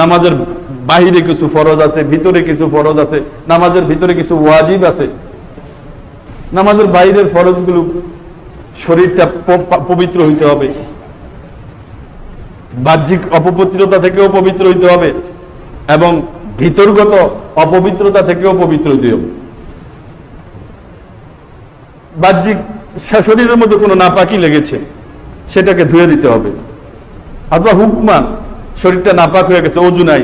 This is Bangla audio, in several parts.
নামাজের বাহিরে কিছু ফরজ আছে, ভিতরে কিছু ফরজ আছে, নামাজের ভিতরে কিছু ওয়াজিব আছে। নামাজের বাইরের ফরজগুলো শরীরটা পবিত্র হইতে হবে, বাহ্যিক অপবিত্রতা থেকেও পবিত্র হইতে হবে এবং ভিতরগত অপবিত্রতা থেকেও পবিত্র হইতে হবে। বাহ্যিক শরীরের মধ্যে কোনো নাপাকি লেগেছে সেটাকে ধুয়ে দিতে হবে, অথবা হুকমান শরীরটা নাপাক হয়ে গেছে, অজু নাই,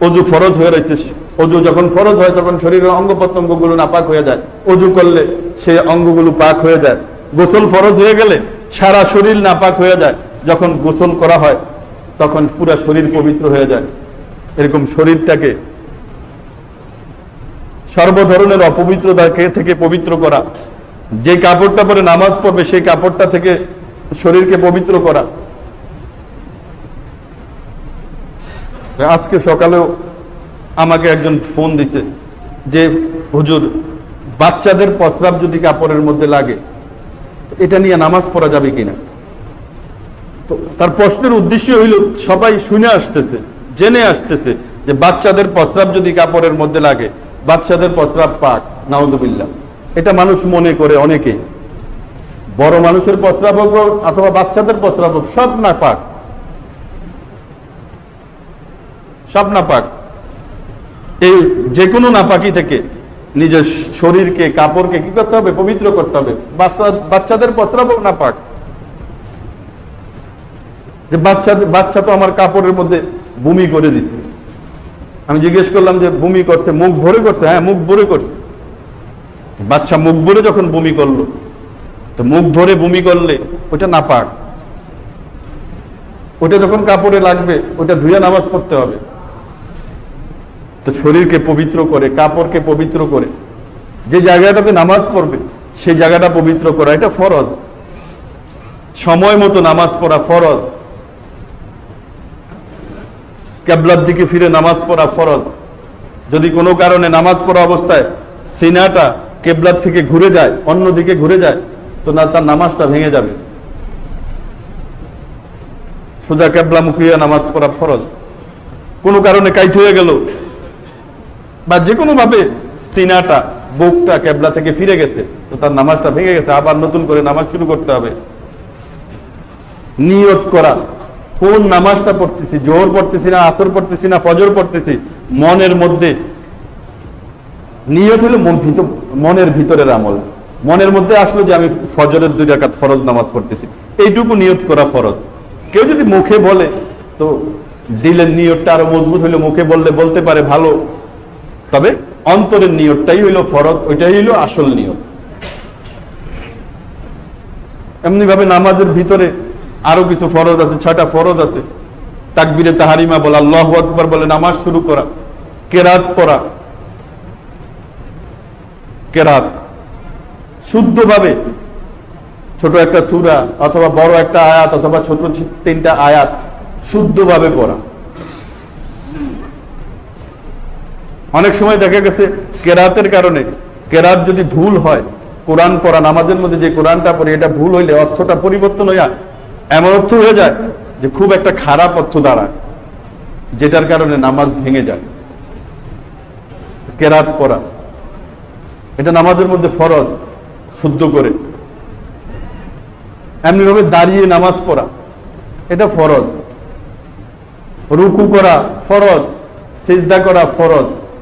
অজু ফরজ হয়ে রয়েছে, অজু যখন ফরজ হয় তখন শরীরের অঙ্গ প্রত্যঙ্গগুলো নাপাক হয়ে যায়, অজু করলে সেই অঙ্গগুলো পাক হয়ে যায়। গোসল ফরজ হয়ে গেলে সারা শরীর নাপাক হয়ে যায়, যখন গোসল করা হয় তখন পুরা শরীর পবিত্র হয়ে যায়। এরকম শরীরটাকে সর্বধরনের অপবিত্রতা থেকে পবিত্র করা, যে কাপড়টা পরে নামাজ পড়বে সেই কাপড়টা থেকে শরীরকে পবিত্র করা। আজকে সকালেও আমাকে একজন ফোন দিছে যে হুজুর, বাচ্চাদের প্রস্রাব যদি কাপড়ের মধ্যে লাগে এটা নিয়ে নামাজ পড়া যাবে কিনা। তো তার প্রশ্নের উদ্দেশ্য হইল সবাই শুনে আসতেছে, জেনে আসতেছে যে বাচ্চাদের প্রস্রাব যদি কাপড়ের মধ্যে লাগে, বাচ্চাদের প্রস্রাব পাক, নাউযুবিল্লাহ। এটা মানুষ মনে করে অনেকেই, বড় মানুষের প্রস্রাব হোক অথবা বাচ্চাদের প্রস্রাব হোক, সব না পাক, সব না পাক। এই যে কোনো নাপাকি থেকে নিজের শরীরকে, কাপড়কে কি করতে হবে? পবিত্র করতে হবে। বাচ্চাদের প্রস্রাব হোক না পাক। যে বাচ্চা তো আমার কাপড়ের মধ্যে বমি করে দিছে, আমি জিজ্ঞেস করলাম যে বমি করছে, মুখ ভরে করছে? হ্যাঁ, মুখ ভরে করছে। বাচ্চা মুখ ভরে যখন বমি করলো, তো মুখ ভরে বমি করলে ওটা নাপাক, ওটা যখন কাপড়ে লাগবে ওটা ধুয়ে নামাজ পড়তে হবে। তো শরীরকে পবিত্র করে, কাপড়কে পবিত্র করে যে জায়গাটাতে নামাজ পড়বে সেই জায়গাটা পবিত্র করা, এটা ফরজ। সময় মতো নামাজ পড়া ফরজ, কিবলার দিকে ফিরে নামাজ পড়া ফরজ। যদি কোনো কারণে নামাজ পড়া অবস্থায় সিনাটা কিবলার থেকে ঘুরে যায়, অন্যদিকে ঘুরে যায়, তো না, তার নামাজটা ভেঙে যাবে। সোজা কিবলামুখী হয়ে নামাজ পড়া ফরজ। কোনো কারণে কাইট হয়ে গেল বা যে কোনো ভাবে সিনাটা, বুকটা কিবলা থেকে ফিরে গেছে, তো তার নামাজটা ভেঙে গেছে, আবার নতুন করে নামাজ শুরু করতে হবে। নিয়ত করা, কোন নামাজটা পড়তেছি, জোহর পড়তেছি না, আসর পড়তেছি না, ফজর পড়তেছি, মনের মধ্যে নিয়ত হলো মনের ভিতরের আমল। মনের মধ্যে আসলো যে আমি ফজরের 2 রাকাত ফরজ নামাজ পড়তেছি, এইটুকু নিয়ত করা ফরজ। কেউ যদি মুখে বলে তো দিলের নিয়তটা আরো মজবুত হইলো, মুখে বললে বলতে পারে ভালো, তবে অন্তরের নিয়তটাই হইলো ফরজ, ওইটাই হইলো আসল নিয়ত। এমনি ভাবে নামাজের ভিতরে আরো কিছু ফরজ আছে, 6টা ফরজ আছে। তাকবীরে তাহারিমা বলা, আল্লাহু আকবার বলে নামাজ শুরু করা, কেরাত পড়া, কেরাত শুদ্ধভাবে, ছোট একটা সূরা অথবা বড় একটা আয়াত অথবা ছোট 3টা আয়াত শুদ্ধভাবে পড়া। অনেক সময় দেখা গেছে কেরাতের কারণে, কেরাত যদি ভুল হয়, কোরআন পড়া, নামাজের মধ্যে যে কোরআনটা পড়ি এটা ভুল হইলে অর্থটা পরিবর্তন হইয়া এমন অর্থ হয়ে যায় যে খুব একটা খারাপ অর্থ দাঁড়ায়, যেটার কারণে নামাজ ভেঙে যায়। কেরাত পড়া এটা নামাজের মধ্যে ফরজ, শুদ্ধ করে। এমনিভাবে দাঁড়িয়ে নামাজ পড়া এটা ফরজ, রুকু করা ফরজ, সিজদা করা ফরজ।